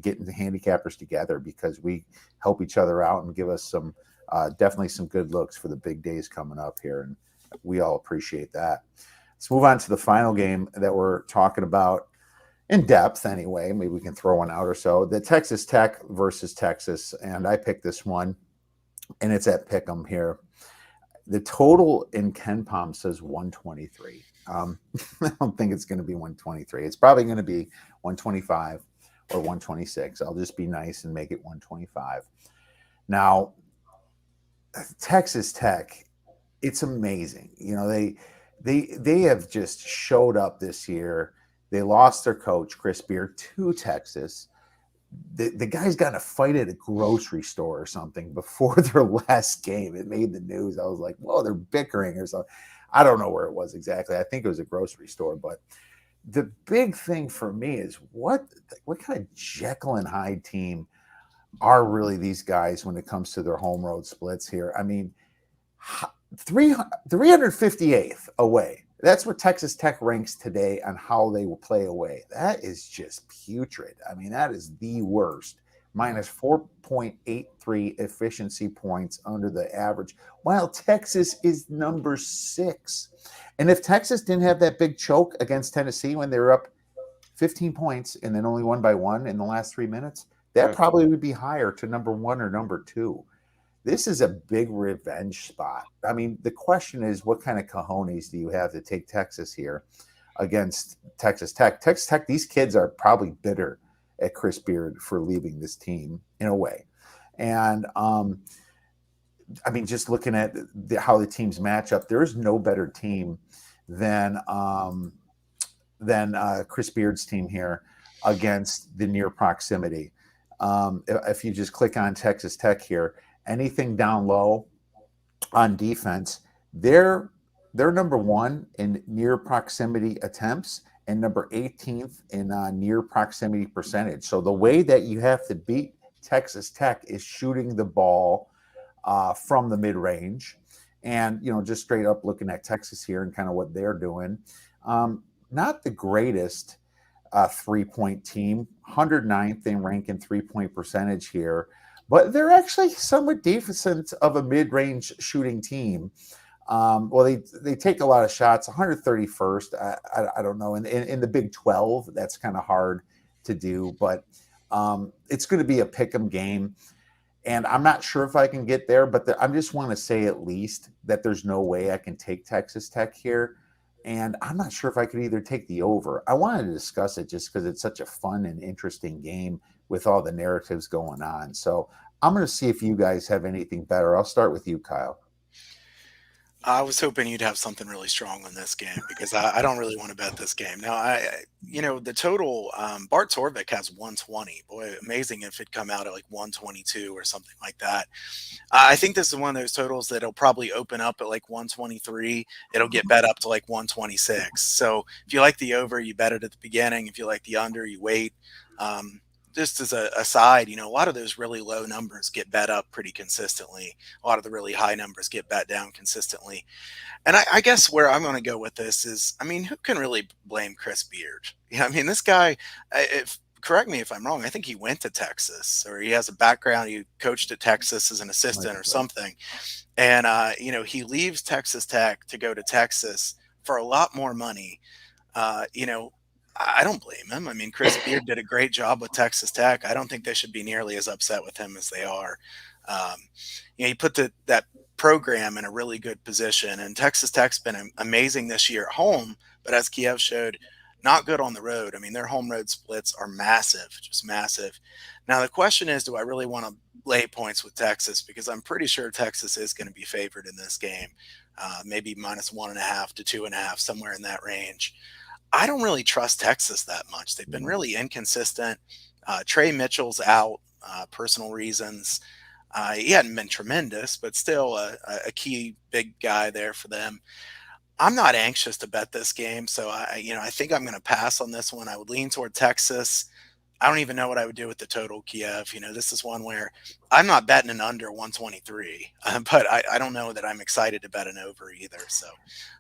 getting the handicappers together, because we help each other out and give us some definitely some good looks for the big days coming up here. And we all appreciate that. Let's move on to the final game that we're talking about in depth anyway. Maybe we can throw one out or so. The Texas Tech versus Texas, and I picked this one, and it's at Pick'em here. The total in KenPom says 123. I don't think it's going to be 123. It's probably going to be 125 or 126. I'll just be nice and make it 125. Now, Texas Tech, it's amazing. They have just showed up this year. They lost their coach, Chris Beard, to Texas. The guys got in a fight at a grocery store or something before their last game. It made the news. I was like, whoa, they're bickering or something. I don't know where it was exactly. I think it was a grocery store. But the big thing for me is what kind of Jekyll and Hyde team are really these guys when it comes to their home road splits here? I mean, 358th away. That's where Texas Tech ranks today on how they will play away. That is just putrid. I mean, that is the worst. Minus 4.83 efficiency points under the average, while Texas is number 6. And if Texas didn't have that big choke against Tennessee when they were up 15 points and then only won by 1 in the last 3 minutes, that probably would be higher to number 1 or number 2. This is a big revenge spot. I mean, the question is, what kind of cojones do you have to take Texas here against Texas Tech? Texas Tech, these kids are probably bitter at Chris Beard for leaving this team in a way. And, I mean, just looking at how the teams match up, there is no better team than Chris Beard's team here against the near proximity. If you just click on Texas Tech here, anything down low on defense, they're number 1 in near proximity attempts and number 18th in near proximity percentage. So the way that you have to beat Texas Tech is shooting the ball from the mid-range. And, just straight up looking at Texas here and kind of what they're doing. Not the greatest 3-point team, 109th in rank in 3-point percentage here. But they're actually somewhat decent of a mid-range shooting team. They take a lot of shots, 131st. I don't know. In the Big 12, that's kind of hard to do. But it's going to be a pick'em game. And I'm not sure if I can get there. But I just want to say at least that there's no way I can take Texas Tech here. And I'm not sure if I could either take the over. I wanted to discuss it just because it's such a fun and interesting game with all the narratives going on. So I'm going to see if you guys have anything better. I'll start with you, Kyle. I was hoping you'd have something really strong on this game because I don't really want to bet this game. Now, the total, Bart Torvik has 120. Boy, amazing if it come out at like 122 or something like that. I think this is one of those totals that'll probably open up at like 123. It'll get bet up to like 126. So if you like the over, you bet it at the beginning. If you like the under, you wait. just as a aside, a lot of those really low numbers get bet up pretty consistently. A lot of the really high numbers get bet down consistently. And I guess where I'm going to go with this is, I mean, who can really blame Chris Beard? I mean, this guy, if correct me if I'm wrong, I think he went to Texas, or he has a background. He coached at Texas as an assistant or something. And, he leaves Texas Tech to go to Texas for a lot more money. I don't blame him. I mean, Chris Beard did a great job with Texas Tech. I don't think they should be nearly as upset with him as they are. He put that program in a really good position, and Texas Tech's been amazing this year at home, but as Kiev showed, not good on the road. I mean, their home road splits are massive, just massive. Now, the question is, do I really want to lay points with Texas? Because I'm pretty sure Texas is going to be favored in this game, maybe -1.5 to 2.5, somewhere in that range. I don't really trust Texas that much. They've been really inconsistent. Trey Mitchell's out, personal reasons. He hadn't been tremendous, but still a key big guy there for them. I'm not anxious to bet this game, so I think I'm going to pass on this one. I would lean toward Texas. I don't even know what I would do with the total, Kiev. This is one where I'm not betting an under 123, but I don't know that I'm excited to bet an over either. So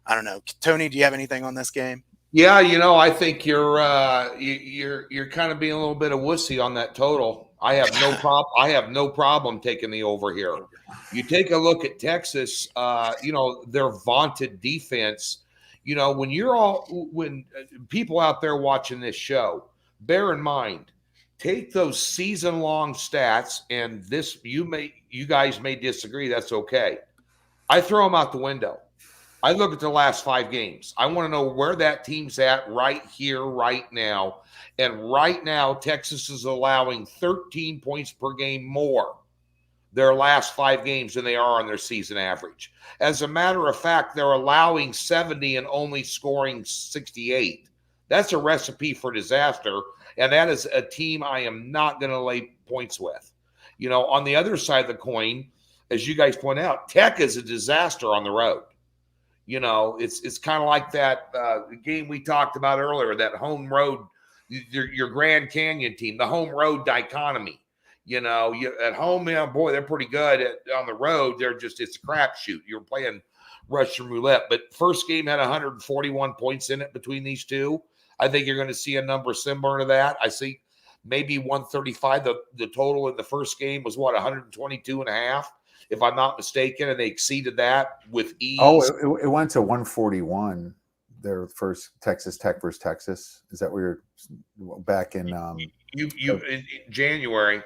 I don't know. Tony, do you have anything on this game? Yeah, I think you're kind of being a little bit of wussy on that total. I have no problem. I have no problem taking the over here. You take a look at Texas. Their vaunted defense. When people out there watching this show, bear in mind, take those season-long stats, and this you guys may disagree. That's okay. I throw them out the window. I look at the last 5 games. I want to know where that team's at right here, right now. And right now, Texas is allowing 13 points per game more their last 5 games than they are on their season average. As a matter of fact, they're allowing 70 and only scoring 68. That's a recipe for disaster, and that is a team I am not going to lay points with. On the other side of the coin, as you guys point out, Tech is a disaster on the road. It's kind of like that game we talked about earlier, that home road, your Grand Canyon team, the home road dichotomy. At home, boy, they're pretty good. On the road, it's a crapshoot. You're playing Russian roulette. But first game had 141 points in it between these two. I think you're going to see a number similar to that. I see maybe 135. The total in the first game was 122.5. If I'm not mistaken, and they exceeded that with ease. Oh, it went to 141. Their first Texas Tech versus Texas. Is that where you're back in? In January.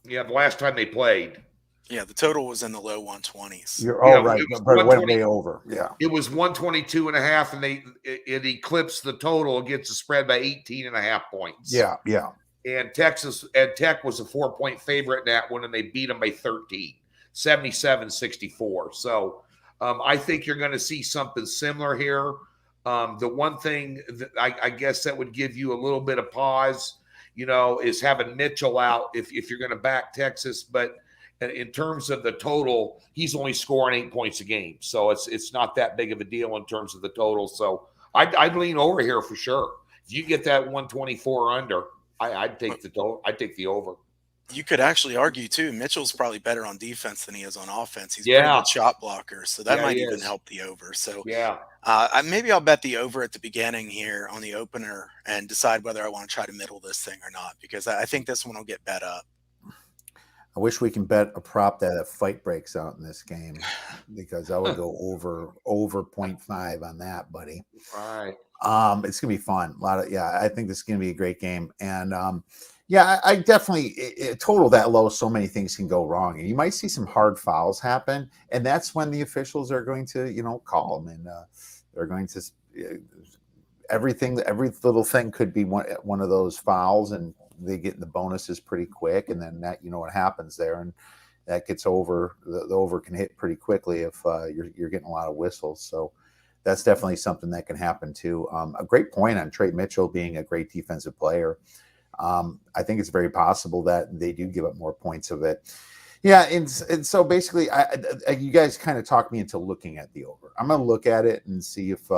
Yeah, the last time they played. Yeah, the total was in the low 120s. Right, but it went way over. Yeah, it was 122.5, and it eclipsed the total against the spread by 18.5 points. Yeah. And Tech was a 4-point favorite in that one, and they beat them by 13, 77-64. So I think you're going to see something similar here. The one thing that I guess that would give you a little bit of pause, is having Mitchell out if you're going to back Texas. But in terms of the total, he's only scoring 8 points a game. So it's not that big of a deal in terms of the total. So I'd lean over here for sure. If you get that 124 under, I'd take the total. I'd take the over. You could actually argue too, Mitchell's probably better on defense than he is on offense. He's pretty good shot blocker, so that might even help the over. So maybe I'll bet the over at the beginning here on the opener and decide whether I want to try to middle this thing or not, because I think this one will get bet up. I wish we can bet a prop that a fight breaks out in this game, because I would go over 0.5 on that, buddy. All right. It's gonna be fun. I think this is gonna be a great game. And I definitely total that low, so many things can go wrong. And you might see some hard fouls happen, and that's when the officials are going to, call them, and they're going to every little thing could be one of those fouls, and they get the bonuses pretty quick, and then that what happens there, and that gets over. The over can hit pretty quickly if you're getting a lot of whistles. So that's definitely something that can happen too. A great point on Trey Mitchell being a great defensive player. I think it's very possible that they do give up more points of it. Yeah, and so basically, you guys kind of talked me into looking at the over. I'm going to look at it and see if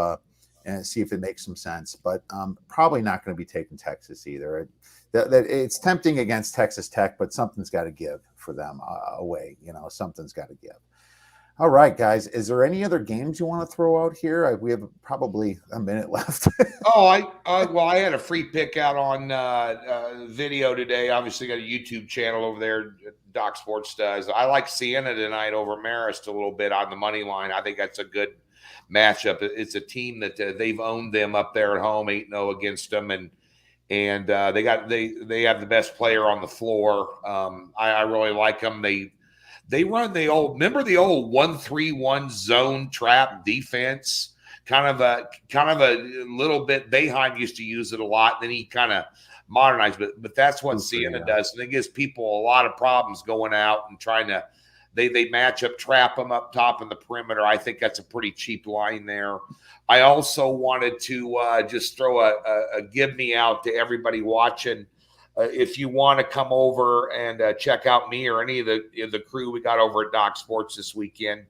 and see if it makes some sense. But probably not going to be taking Texas either. It's tempting against Texas Tech, but something's got to give for them away. Something's got to give. All right, guys. Is there any other games you want to throw out here? We have probably a minute left. I had a free pick out on video today. Obviously, got a YouTube channel over there. Doc Sports does. I like Siena tonight over Marist a little bit on the money line. I think that's a good matchup. It's a team that they've owned them up there at home, 8-0 against them, and they have the best player on the floor. I really like them. They run the old 1-3-1 zone trap defense. Kind of a little bit. Boeheim used to use it a lot. Then he kind of modernized, but that's what Siena does, and it gives people a lot of problems going out and trying to. They match up, trap them up top in the perimeter. I think that's a pretty cheap line there. I also wanted to just throw a give me out to everybody watching. If you want to come over and check out me or any of the crew we got over at Doc Sports this weekend,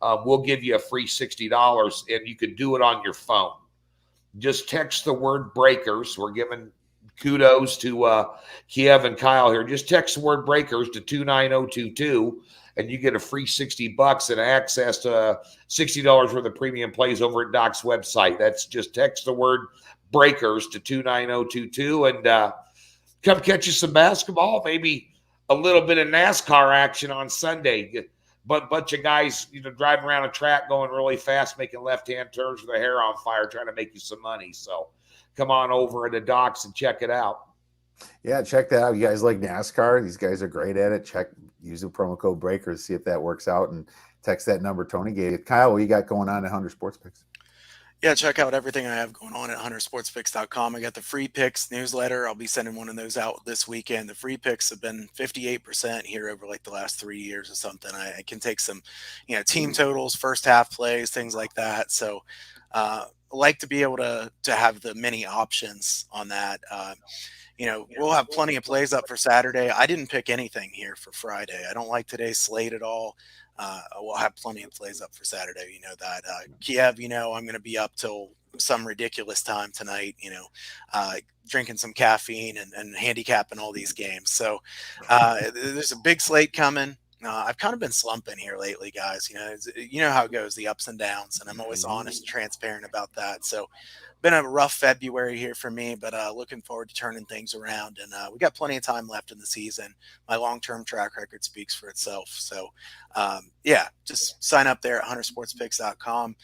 we'll give you a free $60, and you can do it on your phone. Just text the word Breakers. We're giving kudos to Kiev and Kyle here. Just text the word Breakers to 29022, and you get a free $60 and access to $60 worth of premium plays over at Doc's website. That's just text the word Breakers to 29022, and come catch you some basketball, maybe a little bit of NASCAR action on Sunday. But bunch of guys, driving around a track going really fast, making left-hand turns with their hair on fire, trying to make you some money. So come on over to the Docks and check it out. Yeah, check that out. You guys like NASCAR? These guys are great at it. Use the promo code Breakers, see if that works out, and text that number Tony gave you. Kyle, what you got going on at Hunter Sports Picks? Yeah, check out everything I have going on at huntersportspicks.com. I got the free picks newsletter. I'll be sending one of those out this weekend. The free picks have been 58% here over like the last 3 years or something. I can take some, team totals, first half plays, things like that. So I like to be able to have the many options on that. We'll have plenty of plays up for Saturday. I didn't pick anything here for Friday. I don't like today's slate at all. We'll have plenty of plays up for Saturday. You know that. Kiev, I'm going to be up till some ridiculous time tonight, drinking some caffeine and handicapping all these games. So there's a big slate coming. I've kind of been slumping here lately, guys. You know how it goes, the ups and downs, and I'm always honest and transparent about that. So been a rough February here for me, but looking forward to turning things around. And we got plenty of time left in the season. My long-term track record speaks for itself. So, just sign up there at huntersportspicks.com.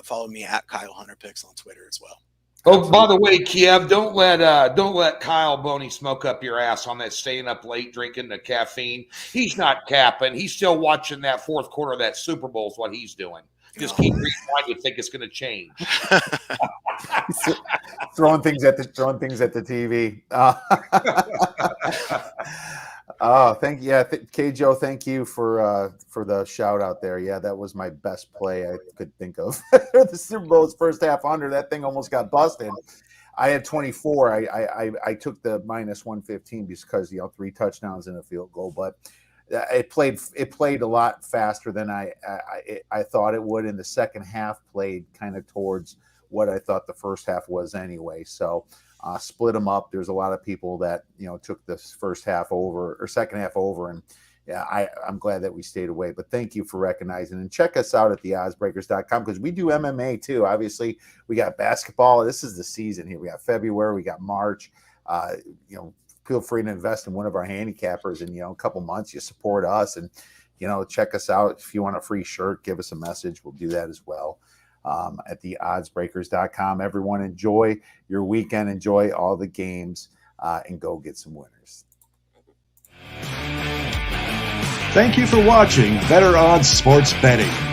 Follow me at Kyle Hunter Picks on Twitter as well. Oh, by the way, Kiev, don't let Kyle Boney smoke up your ass on that staying up late drinking the caffeine. He's not capping. He's still watching that fourth quarter of that Super Bowl is what he's doing. Just keep rewinding. You think it's going to change? throwing things at the TV. Thank you. Yeah, Joe, thank you for the shout out there. Yeah, that was my best play I could think of. The Super Bowl's first half under. That thing almost got busted. I had 24. I took the minus 115 because 3 touchdowns and a field goal, but it played a lot faster than I thought it would, and the second half played kind of towards what I thought the first half was anyway. So split them up. There's a lot of people that took this first half over or second half over, and I'm glad that we stayed away. But thank you for recognizing, and check us out at theoddsbreakers.com because we do MMA too. Obviously, we got basketball. This is the season here. We got February, we got March. Feel free to invest in one of our handicappers, and a couple months you support us, and check us out. If you want a free shirt, give us a message. We'll do that as well. At theoddsbreakers.com. Everyone, enjoy your weekend, enjoy all the games, and go get some winners. Thank you for watching Better Odds Sports Betting.